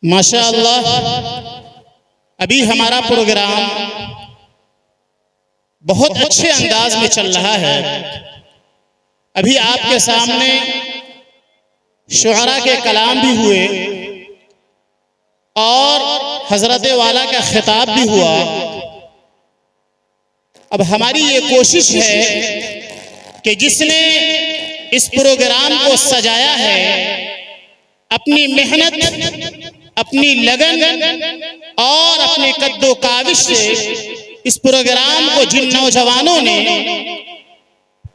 माशाअल्लाह अभी हमारा प्रोग्राम बहुत अच्छे अंदाज में चल रहा है। अभी आपके सामने शुअरा के कलाम भी हुए और हजरत वाला का खिताब भी हुआ। अब हमारी ये कोशिश है कि जिसने इस प्रोग्राम को सजाया है, अपनी मेहनत, अपनी लगन और अपने कद्दो काविश से इस प्रोग्राम को जिन नौजवानों ने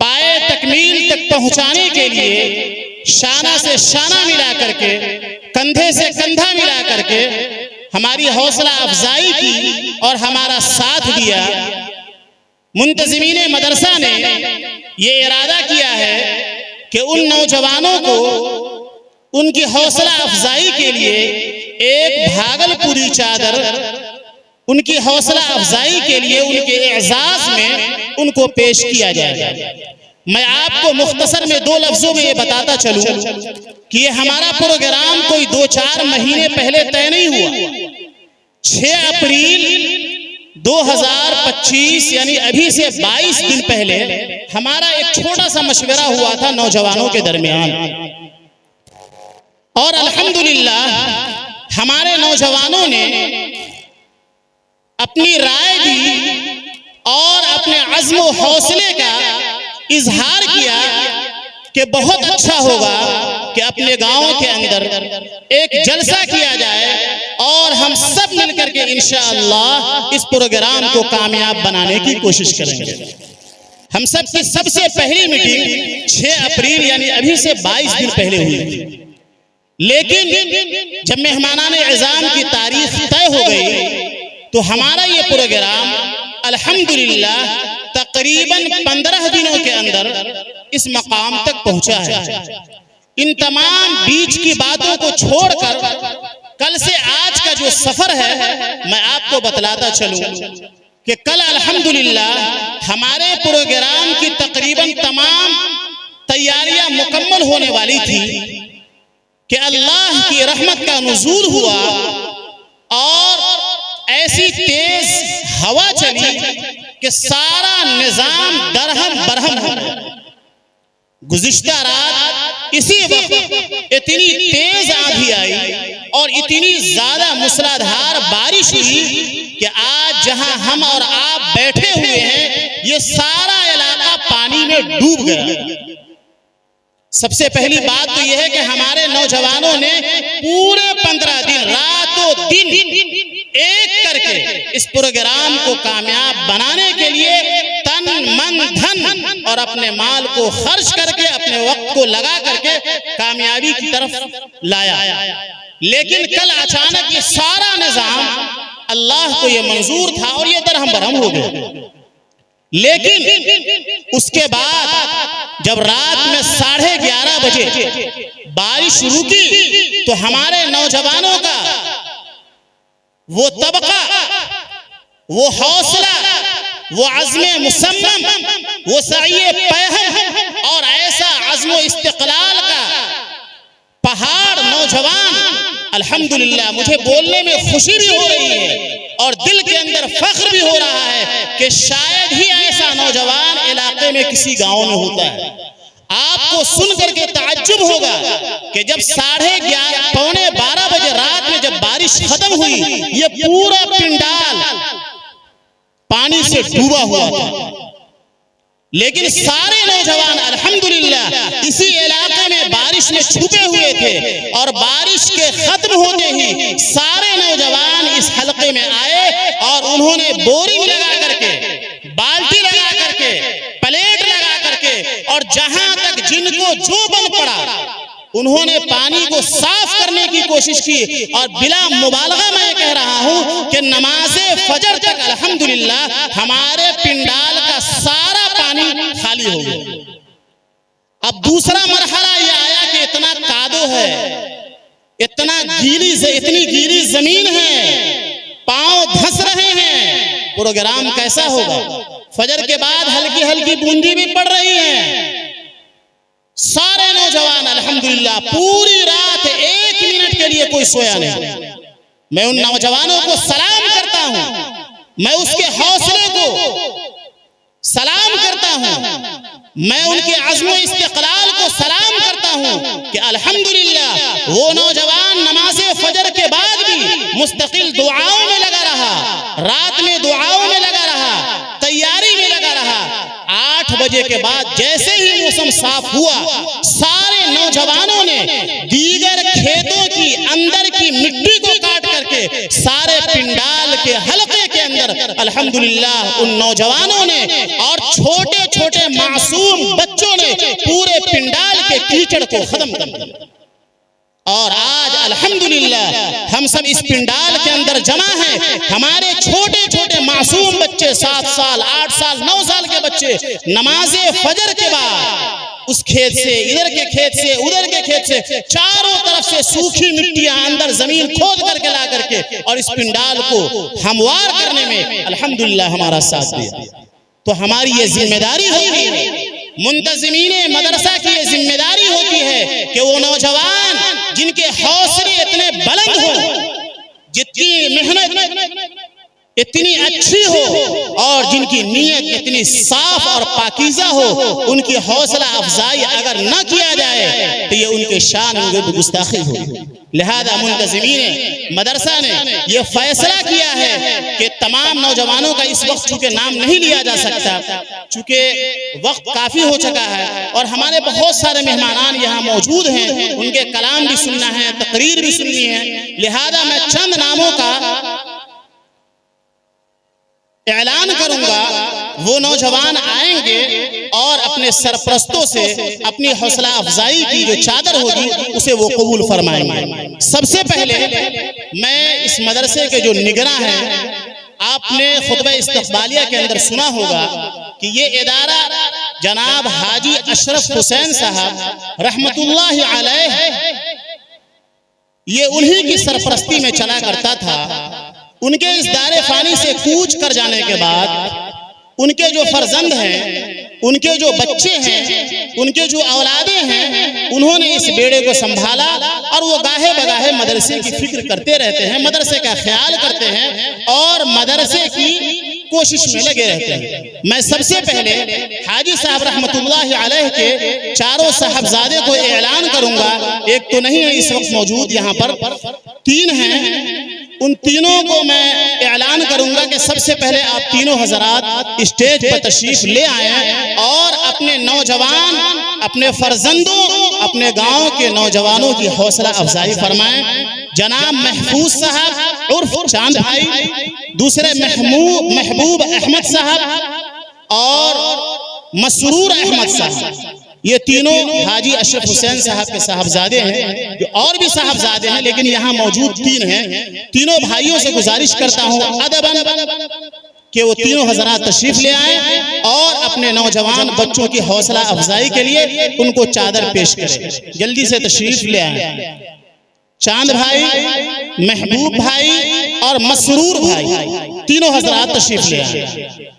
पाए तकमील तक पहुंचाने के लिए शाना से शाना मिला करके, कंधे से कंधा मिला करके हमारी हौसला अफजाई की और हमारा साथ दिया, मुंतजिमीन मदरसा ने ये इरादा किया है कि उन नौजवानों को उनकी हौसला अफजाई के लिए एक भागलपुरी चादर, उनकी हौसला अफजाई के लिए उनके एजाज में उनको पेश किया जाएगा। मैं आपको मुख्तसर में 2 लफ्जों में ये बताता चलूं कि ये हमारा प्रोग्राम कोई 2-4 महीने पहले तय नहीं हुआ। 6 अप्रैल 2025 यानी अभी से 22 दिन पहले हमारा एक छोटा सा मशवरा हुआ था नौजवानों के दरमियान, और अल्हम्दुलिल्लाह हमारे नौजवानों ने अपनी राय दी और अपने अज़्म व हौसले का इजहार किया कि बहुत अच्छा होगा कि अपने गांव के अंदर एक जलसा किया जाए और हम सब मिलकर के इंशाअल्लाह इस प्रोग्राम को कामयाब बनाने की कोशिश करेंगे। हम सब की सबसे पहली मीटिंग 6 अप्रैल यानी अभी से 22 दिन पहले हुई थी, लेकिन जब मेहमानाने इज़ाम की तारीख तय हो गई तो हमारा ये प्रोग्राम अल्हम्दुलिल्लाह तकरीबन 15 दिनों के अंदर इस मकाम तक पहुंचा है। इन तमाम बीच की बातों को छोड़कर कल से आज का जो सफर है मैं आपको बतलाता चलूं कि कल अल्हम्दुलिल्लाह हमारे प्रोग्राम की तकरीबन तमाम तैयारियां मुकम्मल होने वाली थी कि अल्लाह की रहमत का नुज़ूल हुआ और ऐसी तेज हवा चली कि सारा निजाम दरहम बरहम हो गया। गुज़िश्ता रात इसी वक्त इतनी तेज आंधी आई और इतनी ज्यादा मूसलाधार बारिश हुई कि आज जहां हम और आप बैठे हुए हैं ये सारा इलाका पानी में डूब गया। सबसे पहली बात तो यह है कि हमारे नौजवानों ने पूरे 15 दिन रातों दिन एक करके इस प्रोग्राम को कामयाब बनाने के लिए तन मन धन और अपने माल को खर्च करके, अपने वक्त को लगा करके कामयाबी की तरफ लाया। लेकिन कल अचानक ये सारा निजाम अल्लाह को ये मंजूर था और ये दरहम बरहम हो गया। लेकिन उसके बाद जब रात में 11:30 बजे बारिश रुकी तो हमारे नौजवानों का वो तबका, वो हौसला, वो अज़्म मुसम्मम, वो सईए पहम और ऐसा अज़्म इस्तिक़लाल का पहाड़ नौजवान, अल्हम्दुलिल्लाह मुझे बोलने में खुशी भी हो रही है और दिल के अंदर फख्र भी हो रहा है कि शायद ही ऐसा नौजवान इलाके में किसी गांव में होता है। आपको सुन करके ताज्जुब होगा कि जब 11:30 पौने 12 बजे रात में जब बारिश खत्म हुई, ये पूरा पिंडाल पानी से डूबा हुआ था, लेकिन सारे नौजवान अल्हम्दुलिल्लाह इसी इलाके में बारिश में छुपे हुए थे और बारिश के खत्म होते ही सारे नौजवान इस हलके में आए और उन्होंने बोरिंग लगा करके, बाल्टी लगा करके, प्लेट लगा करके और जहां तक जिनको जो बन पड़ा उन्होंने पानी को साफ करने की कोशिश की। और बिला मुबालगा मैं कह रहा हूं कि नमाज़े फजर तक अल्हम्दुलिल्लाह हमारे पिंडाल का सारा पानी खाली हो गया। अब दूसरा मरहला यह आया कि इतना कादो है, इतनी गीली जमीन है, पांव धंस रहे हैं, प्रोग्राम कैसा होगा? फजर के बाद हल्की हल्की बूंदी भी पड़ रही है। सारे नौजवान अल्हम्दुलिल्लाह पूरी रात 1 मिनट के लिए कोई सोया नहीं। मैं उन नौजवानों को सलाम करता हूं, मैं उसके हौसले को सलाम करता हूं, मैं उनके अज़्म इस्तिक़लाल को सलाम करता हूं कि अल्हम्दुलिल्लाह वो नौजवान नमाज़े फजर के बाद भी मुस्तकिल दुआओं में लगा रहा, रात में दुआओं में लगा रहा, तैयारी में लगा रहा। 8 बजे के बाद जैसे ही मौसम साफ हुआ, सारे नौजवानों ने दीगर खेतों की अंदर की मिट्टी को काट करके सारे पिंडाल के हलके के अंदर अल्हम्दुलिल्लाह उन नौजवानों ने और छोटे छोटे मासूम बच्चों ने पूरे पिंडाल के कीचड़ को खत्म कर दिया। और आज अल्हम्दुलिल्लाह हम सब इस पिंडाल के अंदर जमा हैं। हमारे छोटे छोटे मासूम बच्चे 7 साल 8 साल 9 साल के बच्चे नमाज़े फजर के बाद उस खेत से, इधर के खेत से, उधर के खेत से, चारों तरफ से सूखी मिट्टियां अंदर जमीन खोद करके ला करके और इस पिंडाल को हमवार करने में अल्हम्दुलिल्लाह हमारा साथ दिया। तो हमारी ये जिम्मेदारी होती है, मुंतज़िमीने मदरसा की ये जिम्मेदारी होती है कि वो नौजवान जिनके हौसले इतने बुलंद हो, जिनकी मेहनत इतनी अच्छी हो और जिनकी नीयत इतनी साफ और पाकीज़ा हो, उनकी हौसला अफजाई अगर न किया जाए तो ये उनके शान में गुस्ताखी हो। लिहाजा मुंतज़िमीने मदरसा ने यह फैसला किया है कि तमाम नौजवानों का इस वक्त चूँकि नाम नहीं लिया जा सकता, चूँकि वक्त काफ़ी हो चुका है और हमारे बहुत सारे मेहमान यहाँ मौजूद हैं, उनके कलाम भी सुनना है, तकरीर भी सुननी है। लिहाजा मैं चंद नामों का ऐलान करूंगा, वो नौजवान आएंगे और अपने सरप्रस्तों से अपनी हौसला अफजाई की जो चादर होगी उसे वो कबूल फरमाएंगे। सबसे पहले मैं इस मदरसे के जो निगरां हैं, आपने खुतबा इस्तक़बालिया के अंदर सुना होगा कि ये इदारा जनाब हाजी अशरफ हुसैन साहब रहमतुल्लाहि अलैह, ये उन्हीं की सरपरस्ती में चला करता था। उनके इस दारे फानी से कूच कर जाने के बाद उनके जो फर्जंद हैं, उनके जो बच्चे हैं, उनके जो औलादे हैं, उन्होंने इस बेड़े को संभाला और वो गाहे बगाहे मदरसे की फिक्र करते रहते हैं, मदरसे का ख्याल करते हैं और मदरसे की कोशिश में लगे रहते हैं। मैं सबसे पहले हाजी साहब रहमतुल्लाहि अलैह के चारों साहबजादे को ऐलान करूंगा, एक तो नहीं है इस वक्त मौजूद, यहाँ पर 3 हैं। उन तीनों को मैं ऐलान करूंगा कि सबसे पहले आप तीनों हजरात स्टेज पर तशरीफ ले आए और अपने नौजवान, अपने फर्जंदों, अपने गांव के नौजवानों की हौसला अफजाई फरमाएं। जनाब महफूज साहब उर्फ चांद भाई, दूसरे महबूब अहमद साहब और मसरूर अहमद साहब, ये तीनों हाजी अशरफ हुसैन साहब के साहबजादे हैं। जो और भी साहबजादे हैं लेकिन यहाँ मौजूद 3 हैं। तीनों भाइयों से गुजारिश करता हूँ अदबन कि वो तीनों हजरात तशरीफ ले आए और अपने नौजवान बच्चों की हौसला अफजाई के लिए उनको चादर पेश करें। जल्दी से तशरीफ ले आए। चांद भाई, महबूब भाई और मसरूर भाई, तीनों हजरात तशरीफ ले आए।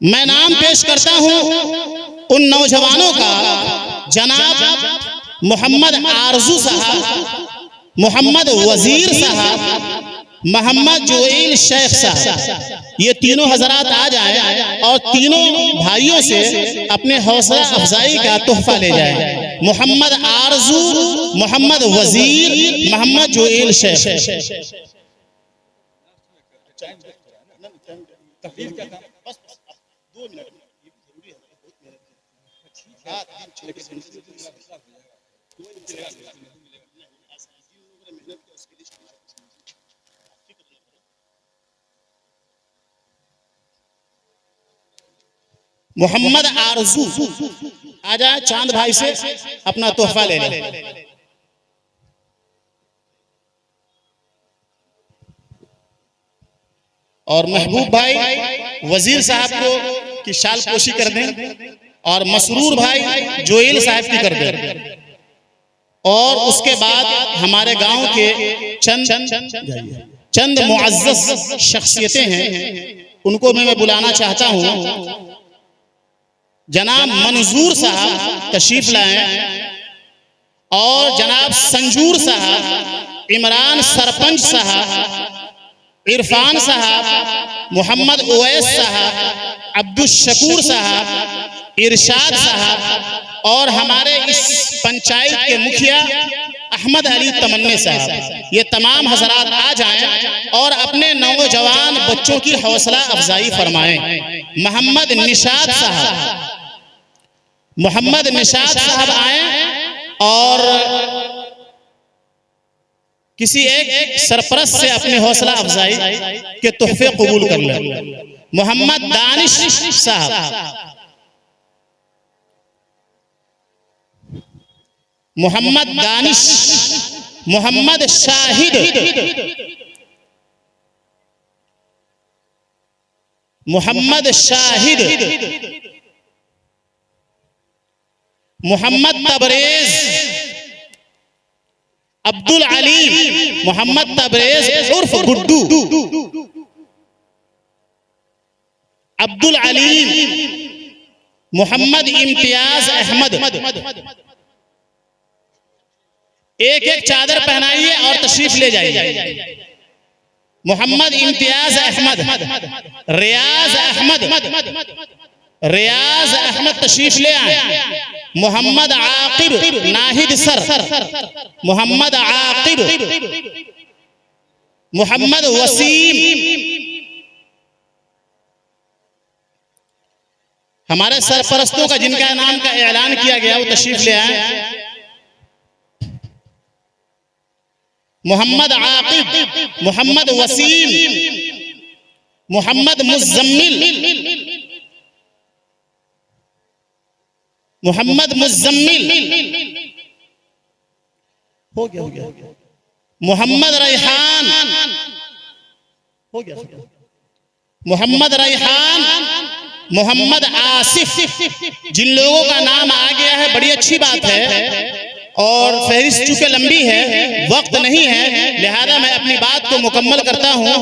मैं नाम पेश करता हूं उन नौजवानों का। जनाब मोहम्मद आरजू साहब, मोहम्मद वजीर साहब, मोहम्मद जोइल शेख साहब, ये तीनों हजरात आ जाएं और तीनों भाइयों से अपने हौसला अफजाई का तोहफा ले जाएं। मोहम्मद आरजू, मोहम्मद वजीर, मोहम्मद जोइल शेख। मोहम्मद आरजू आ जाए, चांद भाई से अपना तोहफा ले लें। और महबूब भाई वजीर साहब को की शाल पोशी कर दें और मसरूर भाई जोइल साहब की कर दें। और उसके बाद हमारे गांव के चंद मुअज़्ज़ज़ शख्सियतें हैं, उनको मैं बुलाना चाहता हूं। जनाब मंजूर साहब तशरीफ लाएं और जनाब संजूर साहब इमरान सरपंच साहब, इरफान साहब, मोहम्मद उवैस साहब, अब्दुल शकूर साहब, इरशाद साहब और हमारे इस पंचायत के मुखिया अहमद अली तमन्ने साहब, ये तमाम हजरात आ जाएं और अपने नौजवान बच्चों की हौसला अफजाई फरमाएं। मोहम्मद निशात साहब, मोहम्मद निशात साहब आए और किसी एक सरपरस्त से अपने हौसला अफजाई के तोहफे कबूल कर लें। मोहम्मद दानिश साहब, मोहम्मद दानिश, मोहम्मद शाहिद, मोहम्मद शाहिद, मोहम्मद तबरेज, अब्दुल अलीम, मोहम्मद तबरेज उर्फ गुड्डू, अब्दुल अलीम, मोहम्मद इम्तियाज अहमद। एक एक चादर पहनाइए और तशरीफ ले जाइए। मोहम्मद इम्तियाज अहमद, रियाज अहमद, रियाज अहमद तशरीफ ले आए। मोहम्मद आकिब नाहिद सर, मोहम्मद आकिब, मोहम्मद वसीम, हमारे सरपरस्तों का जिनका नाम का ऐलान किया गया वो तशरीफ ले आए। मोहम्मद आकिब, मोहम्मद वसीम, मोहम्मद मुज़म्मिल, मोहम्मद मुज़म्मिल, हो गया, मोहम्मद रैहान, हो गया, मोहम्मद रैहान, मोहम्मद आसिफ। जिन लोगों का नाम आ गया है बड़ी अच्छी बात है और फहरिस्त चूंकि लंबी है, वक्त नहीं है, लिहाजा मैं अपनी बात को मुकम्मल करता हूं।